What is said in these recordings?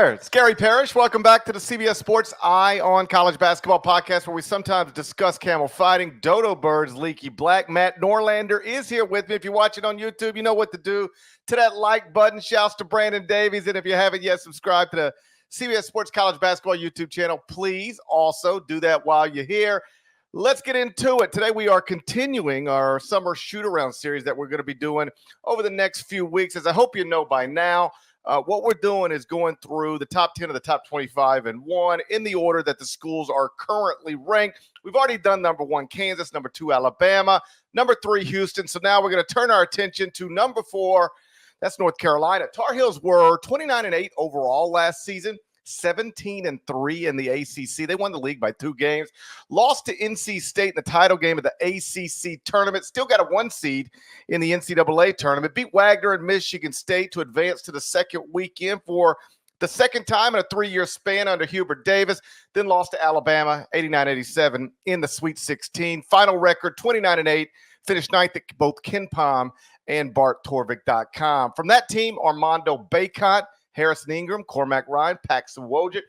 there. It's Gary Parrish. Welcome back to the CBS Sports Eye on College Basketball podcast, where we sometimes discuss camel fighting, dodo birds, leaky black. Matt Norlander is here with me. If you're watching on YouTube, you know what to do. To that like button, shouts to Brandon Davies. And if you haven't yet subscribed to the CBS Sports College Basketball YouTube channel, please also do that while you're here. Let's get into it. Today we are continuing our Summer Shootaround series that we're going to be doing over the next few weeks. As I hope you know by now, what we're doing is going through the top 10 of the top 25 and 1 in the order that the schools are currently ranked. We've already done number 1, Kansas, number 2, Alabama, number 3, Houston. So now we're going to turn our attention to number 4. That's North Carolina. Tar Heels were 29-8 overall last season, 17-3 in the ACC. They won the league by 2 games. Lost to NC State in the title game of the ACC tournament. Still got a 1 seed in the NCAA tournament. Beat Wagner and Michigan State to advance to the second weekend for the second time in a 3-year span under Hubert Davis. Then lost to Alabama, 89-87 in the Sweet 16. Final record, 29-8. Finished 9th at both KenPom and BartTorvik.com. From that team, Armando Bacot, Harrison Ingram, Cormac Ryan, Paxton Wojcik,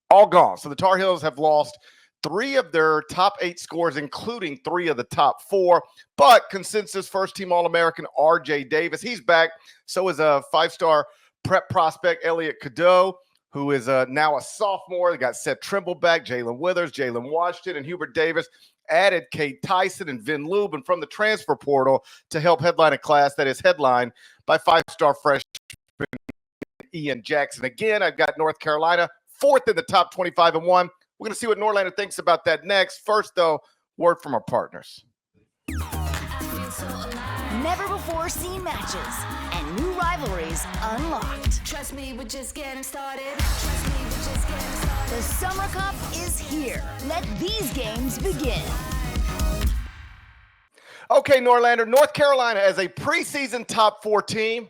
all gone. So the Tar Heels have lost 3 of their top 8 scores, including 3 of the top 4. But consensus first-team All-American R.J. Davis, he's back. So is a 5-star prep prospect, Elliot Cadeau, who is now a sophomore. They got Seth Trimble back, Jalen Withers, Jalen Washington, and Hubert Davis added Kate Tyson and Vin Lubin from the transfer portal to help headline a class that is headlined by 5-star freshman Ian Jackson. Again, I've got North Carolina 4th in the top 25 and 1. We're going to see what Norlander thinks about that next. First, though, word from our partners. Never before seen matches and new rivalries unlocked. Trust me, we're just getting started. The Summer Cup is here. Let these games begin. Okay, Norlander, North Carolina as a preseason top 4 team.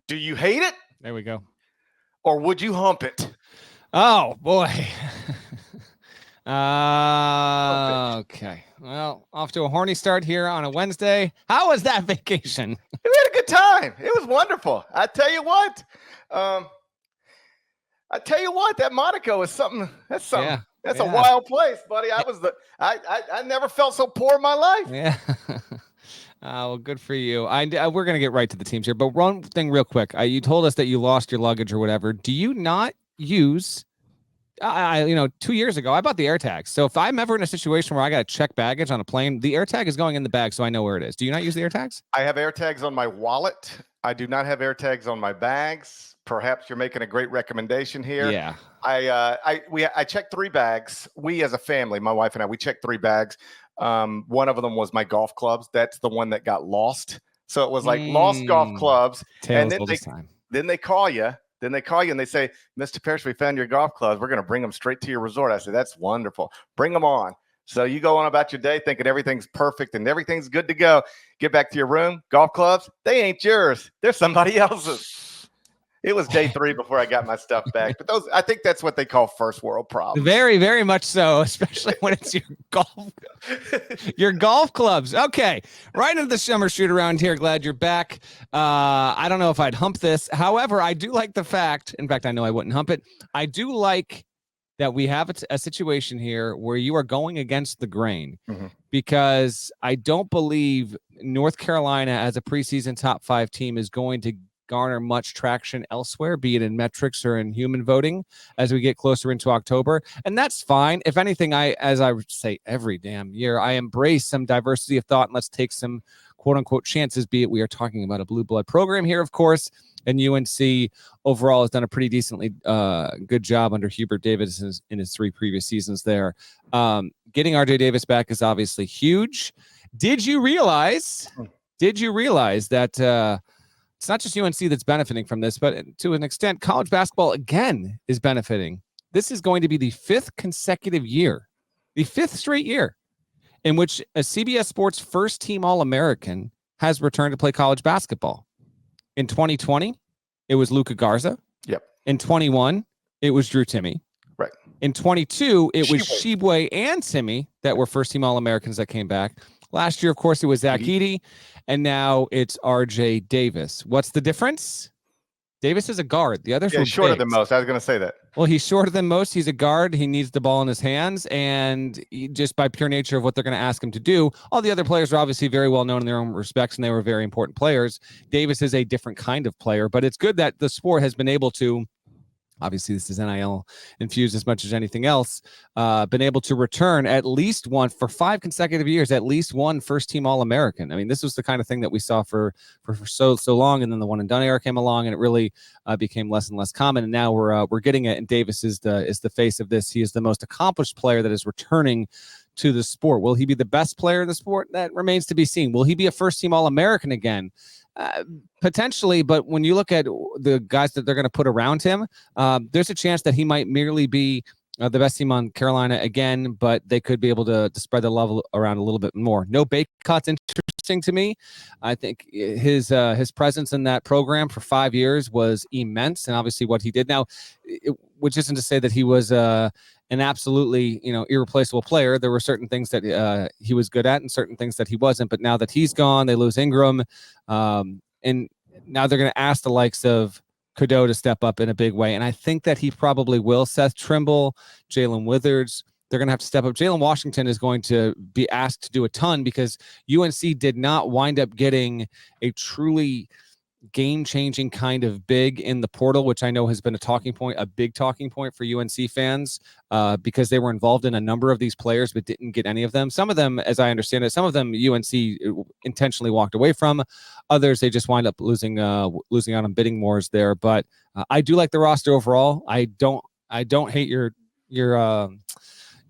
Do you hate it? There we go. Or would you hump it? Oh, boy. Okay. Well, off to a horny start here on a Wednesday. How was that vacation? We had a good time. It was wonderful. I tell you what. That Monaco is something. That's something. Yeah, that's a wild place, buddy. I never felt so poor in my life. Yeah. Well, good for you. We're going to get right to the teams here, but one thing real quick. You told us that you lost your luggage or whatever. Do you not use, 2 years ago, I bought the AirTags. So if I'm ever in a situation where I got to check baggage on a plane, the AirTag is going in the bag so I know where it is. Do you not use the AirTags? I have AirTags on my wallet. I do not have AirTags on my bags. Perhaps you're making a great recommendation here. Yeah. I checked 3 bags. We as a family, my wife and I, we checked 3 bags. One of them was my golf clubs. That's the one that got lost. So it was like lost golf clubs. Tails And time. then they call you. Then they call you and they say, Mr. Parrish, we found your golf clubs. We're going to bring them straight to your resort. I said, that's wonderful. Bring them on. So you go on about your day thinking everything's perfect and everything's good to go. Get back to your room. Golf clubs, they ain't yours. They're somebody else's. It was day 3 before I got my stuff back. But I think that's what they call first world problems. Very, very much so, especially when it's your golf clubs. Okay, right into the Summer Shootaround here. Glad you're back. I don't know if I'd hump this. However, I do like the fact, in fact, I know I wouldn't hump it. I do like that we have a situation here where you are going against the grain, because I don't believe North Carolina as a preseason top 5 team is going to garner much traction elsewhere, be it in metrics or in human voting as we get closer into October. And that's fine. If anything, as I say every damn year, I embrace some diversity of thought and let's take some quote unquote chances, be it we are talking about a blue blood program here, of course. And UNC overall has done a pretty decently good job under Hubert Davis in his 3 previous seasons there. Getting RJ Davis back is obviously huge. Did you realize that it's not just UNC that's benefiting from this, but to an extent, college basketball, again, is benefiting. This is going to be the 5th consecutive year, the 5th straight year, in which a CBS Sports first-team All-American has returned to play college basketball. In 2020, it was Luka Garza. Yep. In 21, it was Drew Timme. Right. In 22, it was Shibwe and Timme that were first-team All-Americans that came back. Last year, of course, it was Zach Edey, and now it's RJ Davis. What's the difference? Davis is a guard. The others Yeah, were shorter bigs. than most. I was going to say that. Well, he's shorter than most. He's a guard. He needs the ball in his hands, and just by pure nature of what they're going to ask him to do, all the other players are obviously very well known in their own respects, and they were very important players. Davis is a different kind of player, but it's good that the sport has been able to, obviously this is NIL infused as much as anything else, been able to return at least one for 5 consecutive years, at least one first-team All-American. I mean, this was the kind of thing that we saw for so long, and then the one and done era came along, and it really became less and less common. And now we're getting it. And Davis is the face of this. He is the most accomplished player that is returning to the sport. Will he be the best player in the sport? That remains to be seen. Will he be a first-team All-American again? Potentially, but when you look at the guys that they're going to put around him, there's a chance that he might merely be the best team on Carolina again, but they could be able to spread the level around a little bit more. No Baycott's interesting to me. I think his presence in that program for 5 years was immense, and obviously what he did now, which isn't to say that he was an absolutely irreplaceable player. There were certain things that he was good at and certain things that he wasn't. But now that he's gone, they lose Ingram, and now they're going to ask the likes of Cadeau to step up in a big way. And I think that he probably will. Seth Trimble, Jalen Withers, they're going to have to step up. Jalen Washington is going to be asked to do a ton because UNC did not wind up getting a truly game-changing kind of big in the portal, which I know has been a big talking point for UNC fans, because they were involved in a number of these players but didn't get any of them. Some of them, as I understand it, some of them UNC intentionally walked away from. Others, they just wind up losing out on bidding wars there. But I do like the roster overall. I don't hate your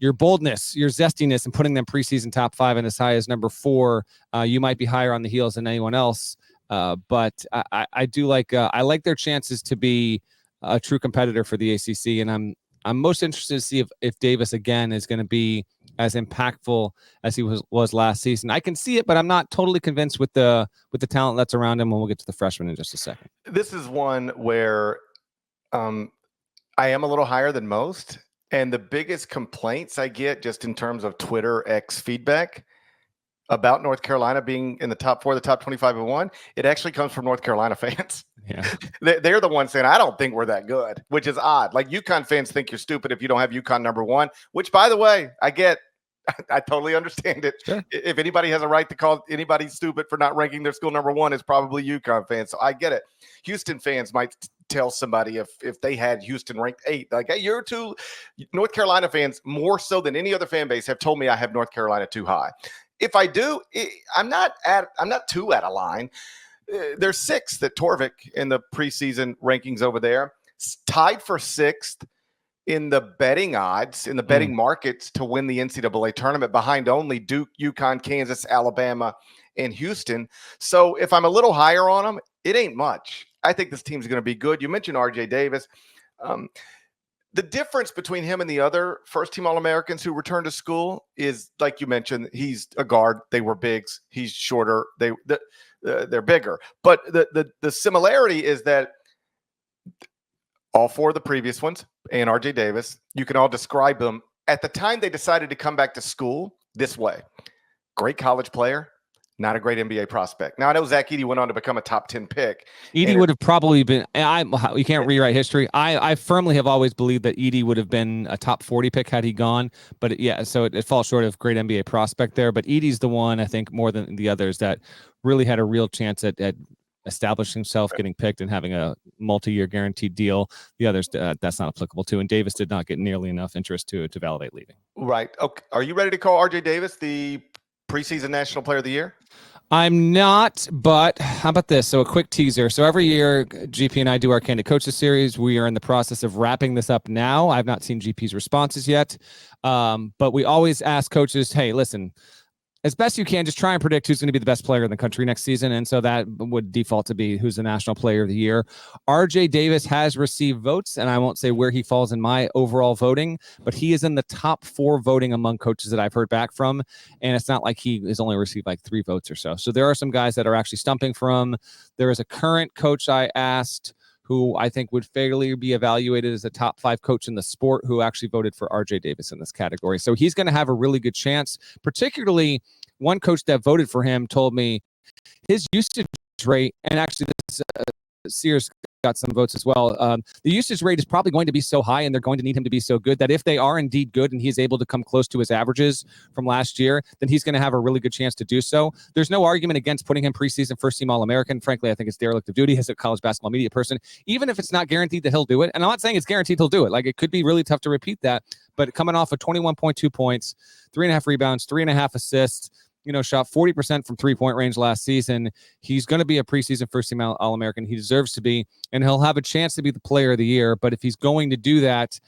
boldness, your zestiness in putting them preseason top 5 and as high as number 4. You might be higher on the heels than anyone else. But I do like I like their chances to be a true competitor for the ACC, and I'm most interested to see if Davis again is going to be as impactful as he was last season. I can see it, but I'm not totally convinced with the talent that's around him. And we'll get to the freshmen in just a second. This is one where I am a little higher than most, and the biggest complaints I get just in terms of Twitter X feedback about North Carolina being in the top 4, the top 25 and 1, it actually comes from North Carolina fans. Yeah, they're the ones saying, I don't think we're that good, which is odd. Like UConn fans think you're stupid if you don't have UConn number 1, which, by the way, I get. I totally understand it. Sure. If anybody has a right to call anybody stupid for not ranking their school number 1, it's probably UConn fans. So I get it. Houston fans might tell somebody if they had Houston ranked 8, like, hey, you're too. North Carolina fans, more so than any other fan base, have told me I have North Carolina too high. If I do, I'm not too out of line. They're 6th at Torvik in the preseason rankings over there, tied for 6th in the betting odds, in the betting markets to win the NCAA tournament, behind only Duke, UConn, Kansas, Alabama, and Houston. So if I'm a little higher on them, it ain't much. I think this team's going to be good. You mentioned RJ Davis. The difference between him and the other first-team All-Americans who returned to school is, like you mentioned, he's a guard. They were bigs. He's shorter. They're bigger. But the similarity is that all 4 of the previous ones and RJ Davis, you can all describe them at the time they decided to come back to school this way. Great college player, not a great NBA prospect. Now, I know Zach Edey went on to become a top 10 pick. Edey would have probably been – you can't rewrite history. I firmly have always believed that Edey would have been a top 40 pick had he gone. But, so it falls short of great NBA prospect there. But Edey's the one, I think, more than the others that really had a real chance at establishing himself, getting picked, and having a multi-year guaranteed deal. The others, that's not applicable to. And Davis did not get nearly enough interest to validate leaving. Right. Okay. Are you ready to call RJ Davis the preseason National Player of the Year? I'm not, but how about this? So a quick teaser. So every year, GP and I do our Candid Coaches series. We are in the process of wrapping this up now. I've not seen GP's responses yet, but we always ask coaches, hey, listen, as best you can, just try and predict who's going to be the best player in the country next season. And so that would default to be who's the National Player of the Year. RJ Davis has received votes, and I won't say where he falls in my overall voting, but he is in the top 4 voting among coaches that I've heard back from. And it's not like he has only received like 3 votes or so. So there are some guys that are actually stumping for him. There is a current coach I asked who I think would fairly be evaluated as a top 5 coach in the sport, who actually voted for RJ Davis in this category. So he's going to have a really good chance. Particularly, one coach that voted for him told me his usage rate, and actually this Sears got some votes as well. The usage rate is probably going to be so high, and they're going to need him to be so good that if they are indeed good and he's able to come close to his averages from last year, then he's going to have a really good chance to do so. There's no argument against putting him preseason first-team All-American. Frankly, I think it's derelict of duty as a college basketball media person, even if it's not guaranteed that he'll do it. And I'm not saying it's guaranteed he'll do it. Like, it could be really tough to repeat that, but coming off of 21.2 points, 3.5 rebounds, 3.5 assists, shot 40% from three-point range last season. He's going to be a preseason first-team All-American. He deserves to be, and he'll have a chance to be the player of the year. But if he's going to do that,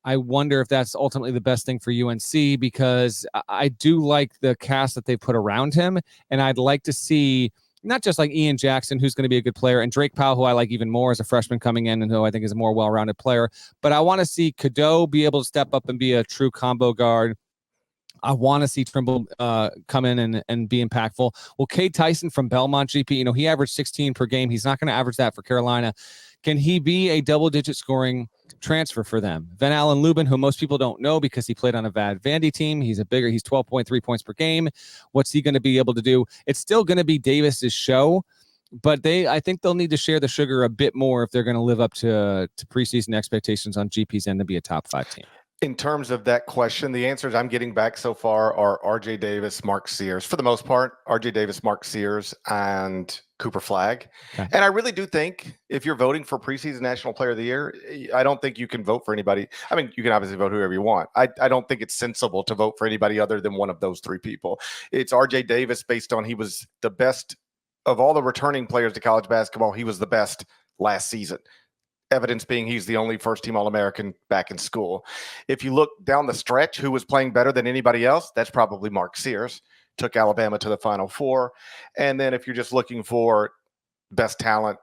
I wonder if that's ultimately the best thing for UNC, because I do like the cast that they put around him, and I'd like to see not just like Ian Jackson, who's going to be a good player, and Drake Powell, who I like even more as a freshman coming in and who I think is a more well-rounded player. But I want to see Cadeau be able to step up and be a true combo guard. I want to see Trimble come in and be impactful. Well, Cade Tyson from Belmont GP, he averaged 16 per game. He's not going to average that for Carolina. Can he be a double-digit scoring transfer for them? Van Allen Lubin, who most people don't know because he played on a Vandy team. He's 12.3 points per game. What's he going to be able to do? It's still going to be Davis's show, but I think they'll need to share the sugar a bit more if they're going to live up to preseason expectations on GP's end to be a top 5 team. In terms of that question, the answers I'm getting back so far are RJ Davis, Mark Sears. For the most part, RJ Davis, Mark Sears, and Cooper Flagg. Okay. And I really do think if you're voting for preseason National Player of the Year, I don't think you can vote for anybody. I mean, you can obviously vote whoever you want. I don't think it's sensible to vote for anybody other than one of those 3 people. It's RJ Davis based on he was the best of all the returning players to college basketball. He was the best last season. Evidence being he's the only first-team All-American back in school. If you look down the stretch, who was playing better than anybody else, that's probably Mark Sears. Took Alabama to the Final Four. And then if you're just looking for best talent,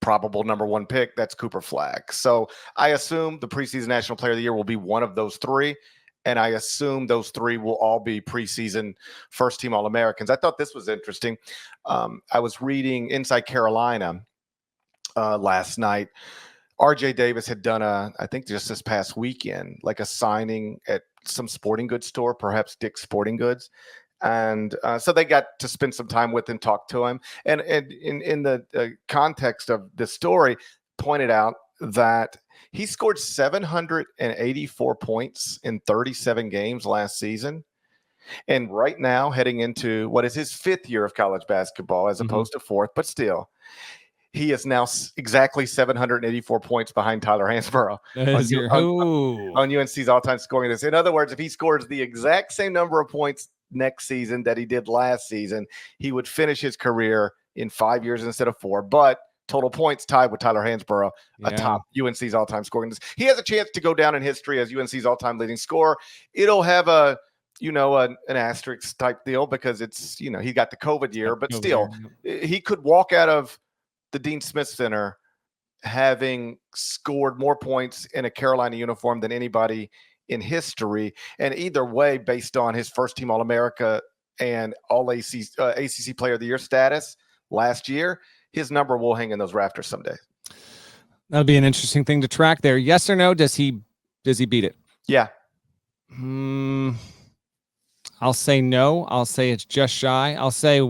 probable number 1 pick, that's Cooper Flagg. So I assume the preseason National Player of the Year will be one of those 3. And I assume those 3 will all be preseason first-team All-Americans. I thought this was interesting. I was reading Inside Carolina last night. RJ Davis had done I think just this past weekend, like a signing at some sporting goods store, perhaps Dick's Sporting Goods. And so they got to spend some time with him, talk to him. And in the context of the story, pointed out that he scored 784 points in 37 games last season. And right now, heading into what is his 5th year of college basketball, as opposed to 4th, but still, he is now exactly 784 points behind Tyler Hansborough on UNC's all-time scoring list. In other words, if he scores the exact same number of points next season that he did last season, he would finish his career in 5 years instead of 4. But total points tied with Tyler Hansborough, atop UNC's all-time scoring list. He has a chance to go down in history as UNC's all-time leading scorer. It'll have an asterisk type deal because it's, he got the COVID year, but still, he could walk out of the Dean Smith Center having scored more points in a Carolina uniform than anybody in history. And either way, based on his first-team All-America and ACC Player of the Year status last year, his number will hang in those rafters someday. That'll be an interesting thing to track there. Yes or no? Does he beat it? Yeah. I'll say no. I'll say it's just shy. I'll say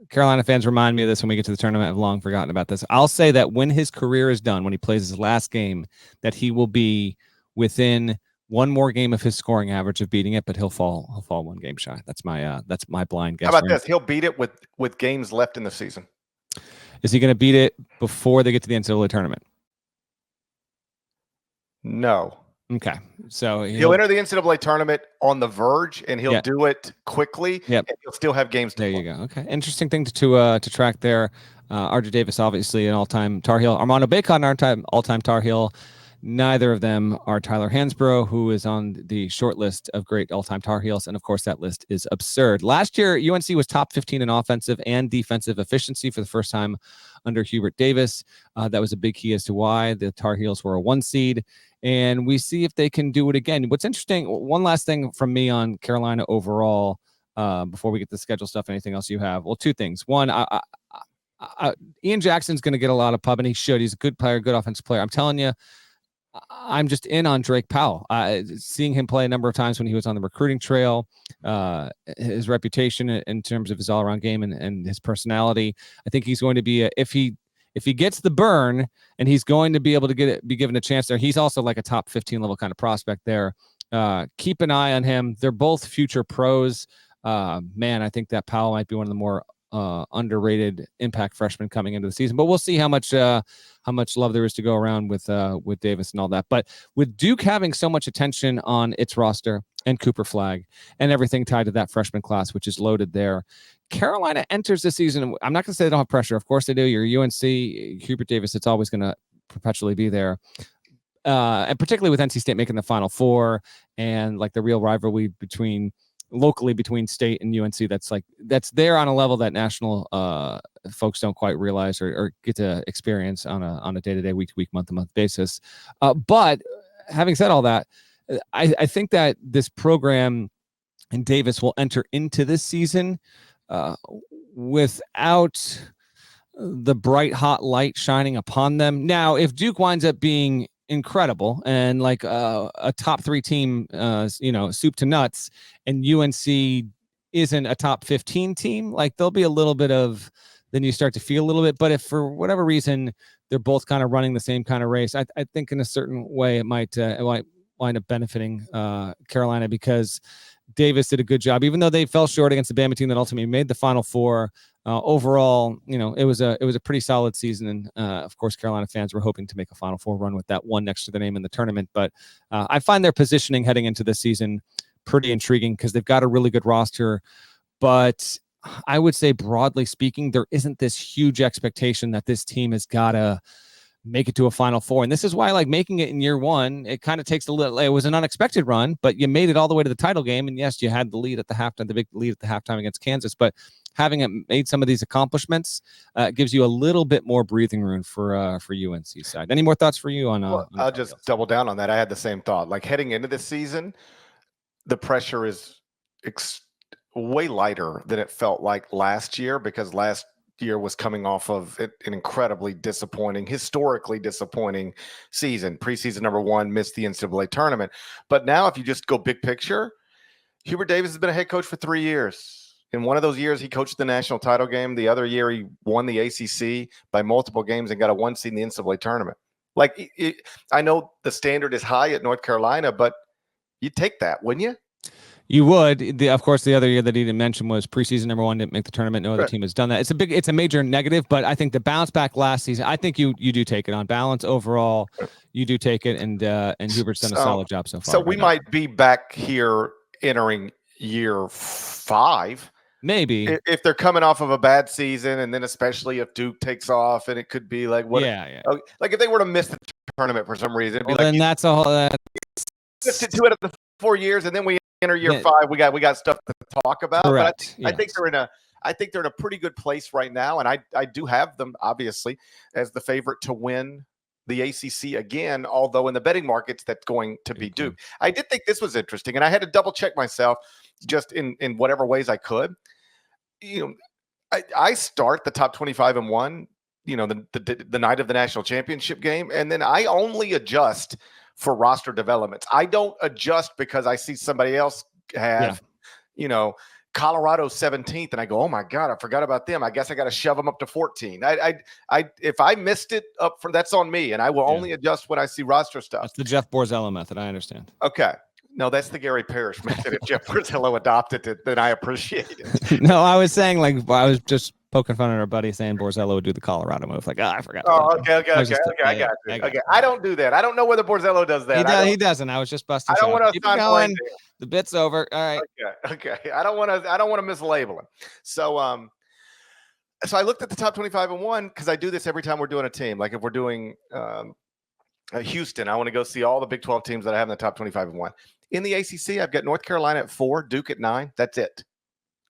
Carolina fans remind me of this when we get to the tournament. I've long forgotten about this. I'll say that when his career is done, when he plays his last game, that he will be within one more game of his scoring average of beating it, but he'll fall 1 game shy. That's my blind guess. How about this? He'll beat it with games left in the season. Is he going to beat it before they get to the NCAA tournament? No. Okay. So he'll enter the NCAA tournament on the verge, and he'll do it quickly. Yep. And he'll still have games to play. There you go. Okay. Interesting thing to track there. RJ Davis, obviously an all-time Tar Heel. Armando Bacon, all-time Tar Heel. Neither of them are Tyler Hansborough, who is on the short list of great all-time Tar Heels. And, of course, that list is absurd. Last year, UNC was top 15 in offensive and defensive efficiency for the first time under Hubert Davis. That was a big key as to why the Tar Heels were a 1 seed. And we see if they can do it again. What's interesting, one last thing from me on Carolina overall, before we get to the schedule stuff, anything else you have? Well, 2 things. One, Ian Jackson's going to get a lot of pub, and he should. He's a good player, good offensive player. I'm telling you, I'm just in on Drake Powell. Seeing him play a number of times when he was on the recruiting trail, his reputation in terms of his all-around game and his personality, I think he's going to be if he if he gets the burn and he's going to be able to be given a chance there, he's also like a top 15 level kind of prospect there. Keep an eye on him. They're both future pros. Man, I think that Powell might be one of the more underrated impact freshmen coming into the season, but we'll see how much love there is to go around with Davis and all that. But with Duke having so much attention on its roster and Cooper Flag and everything tied to that freshman class, which is loaded there, Carolina enters the season. I'm not going to say they don't have pressure. Of course they do. You're UNC, Hubert Davis. It's always going to perpetually be there. And particularly with NC State making the Final Four and like the real rivalry locally between State and UNC, that's there on a level that national folks don't quite realize or get to experience on a day-to-day, week-to-week, month-to-month basis. But having said all that, I think that this program and Davis will enter into this season without the bright hot light shining upon them. Now, if Duke winds up being incredible and like a top 3 team, soup to nuts, and UNC isn't a top 15 team, like there'll be a little bit of, then you start to feel a little bit. But if for whatever reason they're both kind of running the same kind of race, I think in a certain way it might wind up benefiting Carolina, because Davis did a good job, even though they fell short against the Bama team that ultimately made the Final Four. Overall, it was a pretty solid season, and of course, Carolina fans were hoping to make a Final Four run with that one next to their name in the tournament. But I find their positioning heading into this season pretty intriguing because they've got a really good roster. But I would say, broadly speaking, there isn't this huge expectation that this team has got to make it to a Final Four. And this is why, like, making it in year one, it kind of takes a little, it was an unexpected run, but you made it all the way to the title game. And yes, you had the lead at the halftime, the big lead at the halftime against Kansas, but having it made some of these accomplishments gives you a little bit more breathing room for UNC side. Any more thoughts for you on? I'll just double down on that. I had the same thought. Like, heading into this season, the pressure is way lighter than it felt like last year, because last year was coming off of an incredibly disappointing, historically disappointing season. Preseason number 1, missed the NCAA tournament. But now, if you just go big picture, Hubert Davis has been a head coach for 3 years. In one of those years, he coached the national title game. The other year, he won the ACC by multiple games and got a 1 seed in the NCAA tournament. Like, I know the standard is high at North Carolina, but you'd take that, wouldn't you? You would. Of course, the other year that he didn't mention was preseason number 1, didn't make the tournament. No other team has done that. It's a major negative, but I think the bounce back last season, I think you do take it on balance overall. You do take it, and Hubert's done a solid job so far. So we might be back here entering year 5. Maybe if they're coming off of a bad season, and then especially if Duke takes off, and it could be like what? Yeah. Like if they were to miss the tournament for some reason, it'd be then that's a whole. Missed it 2 out of the 4 years, and then we enter year 5. We got stuff to talk about. Correct. But I think they're in a pretty good place right now, and I do have them obviously as the favorite to win the ACC again. Although in the betting markets, that's going to be Duke. I did think this was interesting, and I had to double check myself just in whatever ways I could. I start the top 25-1, the night of the national championship game, and then I only adjust for roster developments. I don't adjust because I see somebody else have, Colorado 17th, and I go, oh my God, I forgot about them. I guess I got to shove them up to 14. If I missed it up for, that's on me, and I will only adjust when I see roster stuff. That's the Jeff Borzello method. I understand. Okay. No, that's the Gary Parrish method. If Jeff Borzello adopted it, then I appreciate it. No, I was saying, like, I was just poking fun at our buddy saying Borzello would do the Colorado move. Like, I forgot. Oh, okay. I got you. Okay, I don't do that. I don't know whether Borzello does that. He doesn't. I was just busting. I don't want to keep going. The bit's over. All right. Okay. I don't want to mislabel him. So I looked at the top 25-1 because I do this every time we're doing a team. Like if we're doing Houston, I want to go see all the Big 12 teams that I have in the top 25-1. In the ACC, I've got North Carolina at 4, Duke at 9. That's it.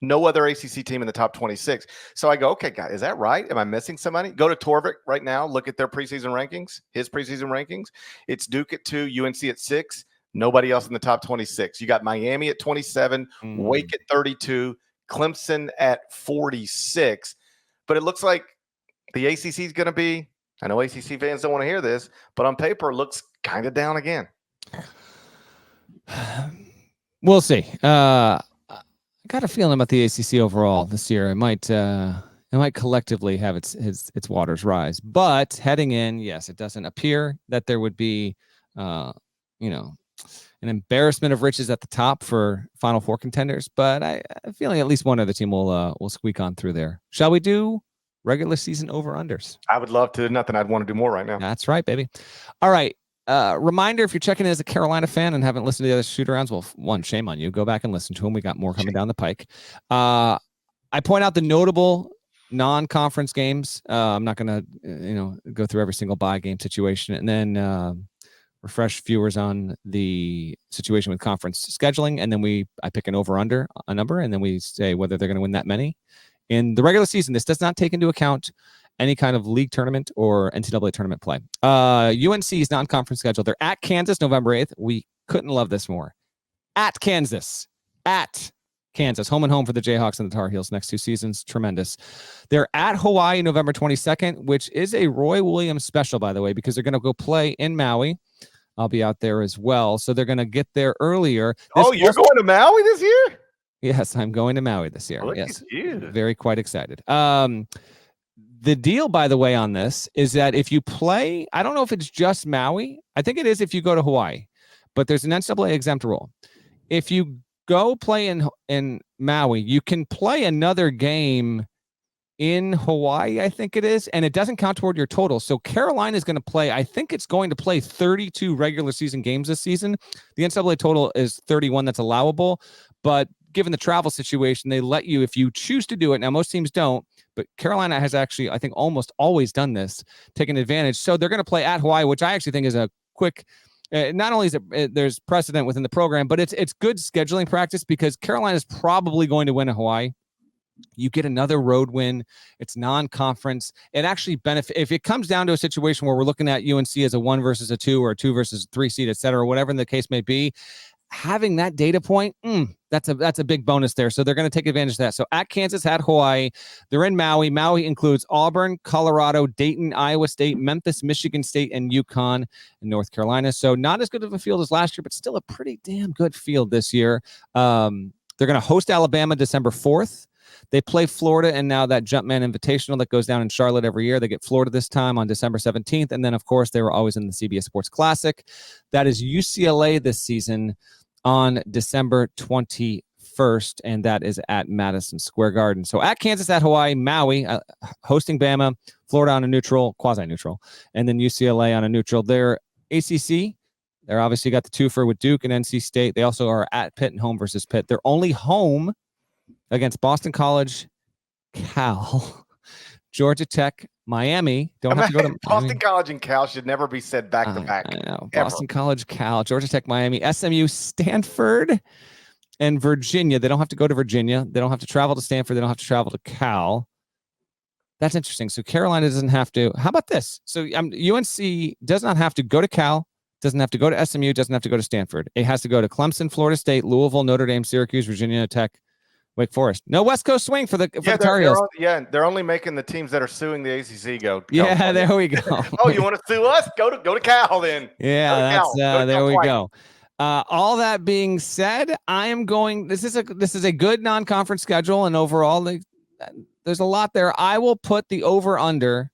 No other ACC team in the top 26. So I go, okay, guys, is that right? Am I missing somebody? Go to Torvik right now. Look at their preseason rankings, his preseason rankings. It's Duke at 2, UNC at 6. Nobody else in the top 26. You got Miami at 27, Wake at 32, Clemson at 46. But it looks like the ACC is going to be, I know ACC fans don't want to hear this, but on paper, it looks kind of down again. We'll see. I got a feeling about the ACC overall this year. It might it might collectively have its waters rise. But heading in, yes, it doesn't appear that there would be, an embarrassment of riches at the top for Final Four contenders. But I'm feeling at least one other team will squeak on through there. Shall we do regular season over-unders? I would love to. Nothing I'd want to do more right now. That's right, baby. All right. Reminder, if you're checking in as a Carolina fan and haven't listened to the other shoot-arounds, well, one, shame on you. Go back and listen to them. We got more coming down the pike. I point out the notable non-conference games. I'm not going to, go through every single bye game situation, and then refresh viewers on the situation with conference scheduling. And then I pick an over/under a number, and then we say whether they're going to win that many. In the regular season, this does not take into account any kind of league tournament or NCAA tournament play. UNC's non-conference schedule. They're at Kansas November 8th. We couldn't love this more. At Kansas. Home and home for the Jayhawks and the Tar Heels next 2 seasons. Tremendous. They're at Hawaii November 22nd, which is a Roy Williams special, by the way, because they're going to go play in Maui. I'll be out there as well. So they're going to get there earlier. You're going to Maui this year? Yes, I'm going to Maui this year. Look yes. at you. Very quite excited. The deal, by the way, on this is that if you play, I don't know if it's just Maui. I think it is if you go to Hawaii, but there's an NCAA exempt rule. If you go play in Maui, you can play another game in Hawaii, I think it is, and it doesn't count toward your total. So Carolina is going to play, I think it's going to play 32 regular season games this season. The NCAA total is 31 that's allowable, but given the travel situation, they let you, if you choose to do it. Now, most teams don't, but Carolina has actually, I think, almost always done this, taking advantage. So they're going to play at Hawaii, which I actually think is a quick, not only is there's precedent within the program, but it's good scheduling practice because Carolina is probably going to win at Hawaii. You get another road win. It's non-conference. It actually benefits if it comes down to a situation where we're looking at UNC as a 1 versus a 2 or a 2 versus 3 seed, et cetera, whatever the case may be. Having that data point, that's a big bonus there. So they're going to take advantage of that. So at Kansas, at Hawaii, they're in Maui. Maui includes Auburn, Colorado, Dayton, Iowa State, Memphis, Michigan State, and UConn and North Carolina. So not as good of a field as last year, but still a pretty damn good field this year. They're going to host Alabama December 4th. They play Florida, and now that Jumpman Invitational that goes down in Charlotte every year. They get Florida this time on December 17th. And then, of course, they were always in the CBS Sports Classic. That is UCLA this season on December 21st, and that is at Madison Square Garden. So at Kansas, at Hawaii, Maui, hosting Bama, Florida on a neutral, quasi-neutral, and then UCLA on a neutral. They're ACC. They're obviously got the twofer with Duke and NC State. They also are at Pitt and home versus Pitt. They're only home against Boston College, Cal, Georgia Tech, Miami. Don't have to go to Boston Miami. College and Cal should never be said back to back. I know. Ever. Boston College, Cal, Georgia Tech, Miami, SMU, Stanford, and Virginia. They don't have to go to Virginia. They don't have to travel to Stanford. They don't have to travel to Cal. That's interesting. So Carolina doesn't have to. How about this? So UNC does not have to go to Cal, doesn't have to go to SMU, doesn't have to go to Stanford. It has to go to Clemson, Florida State, Louisville, Notre Dame, Syracuse, Virginia Tech, Wake Forest. No West Coast swing for the Tar Heels. They're only making the teams that are suing the ACC go. Yeah, there we go. Oh, you want to sue us? Go to Cal then. Yeah, there we go. All that being said, I am going. This is a good non-conference schedule, and overall, there's a lot there. I will put the over/under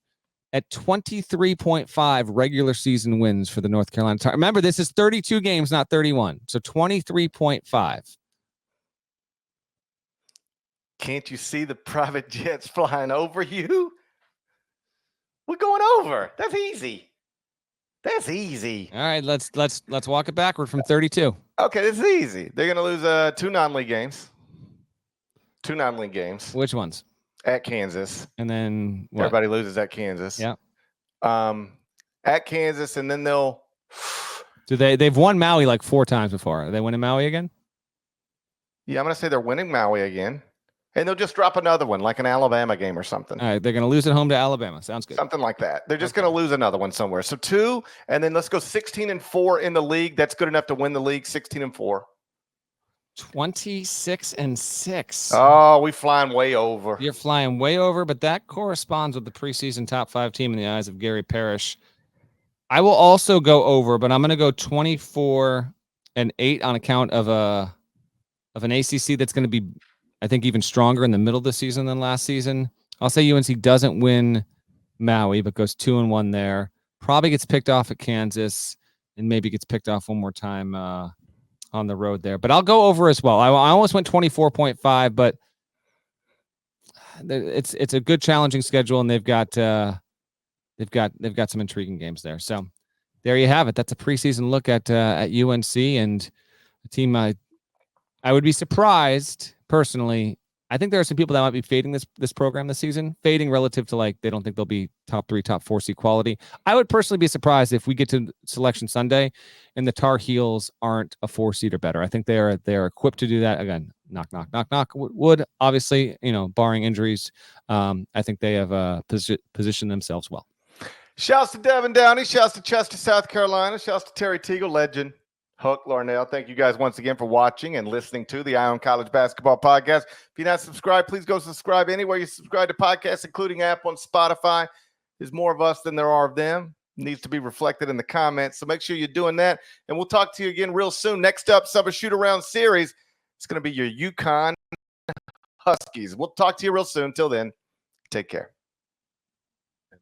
at 23.5 regular season wins for the North Carolina Tar. Remember, this is 32 games, not 31. So 23.5. Can't you see the private jets flying over you? We're going over. That's easy. All right, let's walk it backward from 32. Okay, this is easy. They're going to lose 2 non-league games. 2 non-league games. Which ones? At Kansas. And then what? Everybody loses at Kansas. Yeah. At Kansas, and then they'll. They've won Maui like 4 times before. Are they winning Maui again? Yeah, I'm going to say they're winning Maui again. And they'll just drop another one, like an Alabama game or something. All right, they're going to lose at home to Alabama. Sounds good. Something like that. They're just going to lose another one somewhere. So 2, and then let's go 16-4 in the league. That's good enough to win the league. 16-4. 26-6. Oh, we flying way over. You're flying way over, but that corresponds with the preseason top 5 team in the eyes of Gary Parrish. I will also go over, but I'm going to go 24-8 on account of an ACC that's going to be, I think, even stronger in the middle of the season than last season. I'll say UNC doesn't win Maui, but goes 2-1 there. Probably gets picked off at Kansas, and maybe gets picked off one more time on the road there. But I'll go over as well. I almost went 24.5, but it's a good challenging schedule, and they've got some intriguing games there. So there you have it. That's a preseason look at UNC and a team. I would be surprised personally. I think there are some people that might be fading this program this season, fading relative to like they don't think they'll be top 3, top 4 seed quality. I would personally be surprised if we get to Selection Sunday and the Tar Heels aren't a 4 seed or better. I think they are equipped to do that. Again, knock, knock, knock, knock. Would obviously, barring injuries, I think they have positioned themselves well. Shouts to Devin Downey. Shouts to Chester, South Carolina. Shouts to Terry Teagle, legend. Hook, Larnell, thank you guys once again for watching and listening to the Eye on College Basketball Podcast. If you're not subscribed, please go subscribe anywhere you subscribe to podcasts, including app on Spotify. There's more of us than there are of them. It needs to be reflected in the comments. So make sure you're doing that. And we'll talk to you again real soon. Next up, Summer Shootaround series. It's going to be your UConn Huskies. We'll talk to you real soon. Till then, take care.